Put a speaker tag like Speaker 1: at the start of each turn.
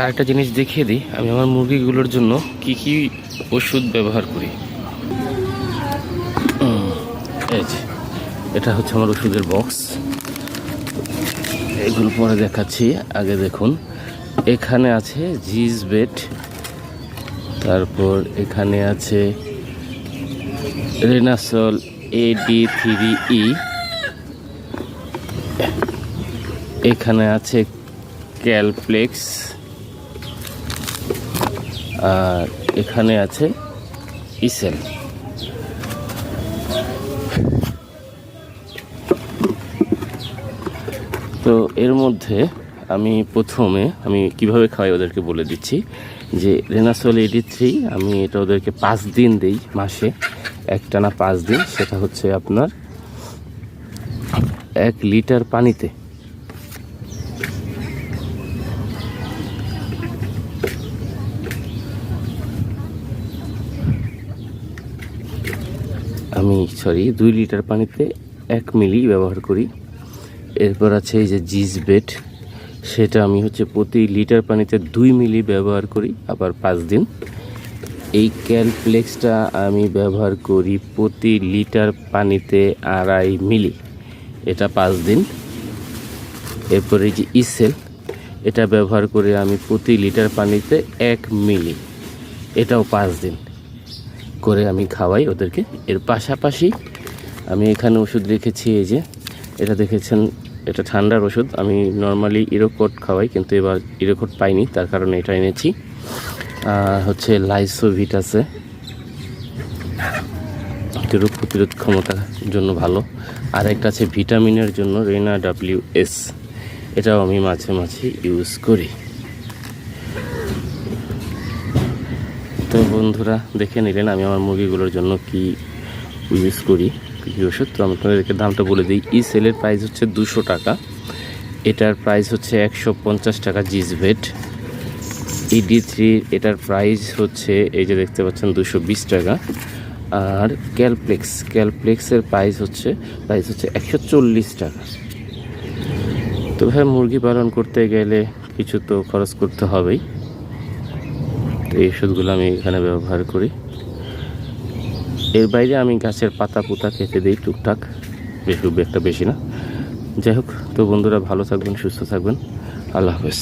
Speaker 1: আরেকটা জিনিস দেখিয়ে দিই, আমি আমার মুরগিগুলোর জন্য কি কি ওষুধ ব্যবহার করি। এই যে এটা হচ্ছে আমার ওষুধের বক্স, এগুলো পরে দেখাচ্ছি। আগে দেখুন, এখানে আছে জিজবেট, তারপর এখানে আছে রেনাসল AD3E, এখানে আছে ক্যালপ্লেক্স, আর এখানে আছে ইসেল। তো এর মধ্যে আমি প্রথমে কিভাবে খাওয়াই ওদেরকে বলে দিচ্ছি। যে রেনাসল AD3 আমি এটা ওদেরকে 5 দিন দিই, মাসে একটানা 5 দিন। সেটা হচ্ছে আপনার 1 লিটার পানিতে আমি 2 লিটার পানিতে 1 মিলি ব্যবহার করি। এরপর আছে এই যে জিজবেট, সেটা আমি হচ্ছে প্রতি লিটার পানিতে 2 মিলি ব্যবহার করি, আবার 5 দিন। এই ক্যালপ্লেক্সটা আমি ব্যবহার করি প্রতি লিটার পানিতে 2.5 মিলি, এটা 5 দিন। এরপরে এই যে ইসেল, এটা ব্যবহার করে আমি প্রতি লিটার পানিতে 1 মিলি, এটাও 5 দিন করে আমি খাওয়াই ওদেরকে। এর পাশাপাশি আমি এখানে ওষুধ রেখেছি, এই যে এটা দেখেছেন, এটা ঠান্ডার ওষুধ। আমি নর্মালি ইরোকোট খাওয়াই, কিন্তু এবার ইরোকোট পাইনি, তার কারণে এটা এনেছি। হচ্ছে লাইসোভিট আছে, রোগ প্রতিরোধ ক্ষমতার জন্য ভালো। আর একটা আছে ভিটামিনের জন্য, রেনা WS, এটাও আমি মাঝে মাঝে ইউজ করি। তো বন্ধুরা দেখে নিলেন আমি আমার মুরগিগুলোর জন্য কি ইউজ করি, কী ওষুধ। তো আমি আপনাদেরকে দামটা বলে দিই। সেলের প্রাইস হচ্ছে 200 টাকা, এটার প্রাইস হচ্ছে 150 টাকা। জিজভেট AD3 এটার প্রাইস হচ্ছে, এই যে দেখতে পাচ্ছেন, 220 টাকা। আর ক্যালপ্লেক্সের প্রাইস হচ্ছে 140 টাকা। তো ভাই, মুরগি পালন করতে গেলে কিছু তো খরচ করতে হবেই। তো এই ওষুধগুলো আমি এখানে ব্যবহার করি। এর বাইরে আমি গাছের পাতা পুতা খেতে দিই টুকটাক, বেশি একটা বেশি না। যাই হোক, তো বন্ধুরা ভালো থাকবেন, সুস্থ থাকবেন, আল্লাহ হাফেজ।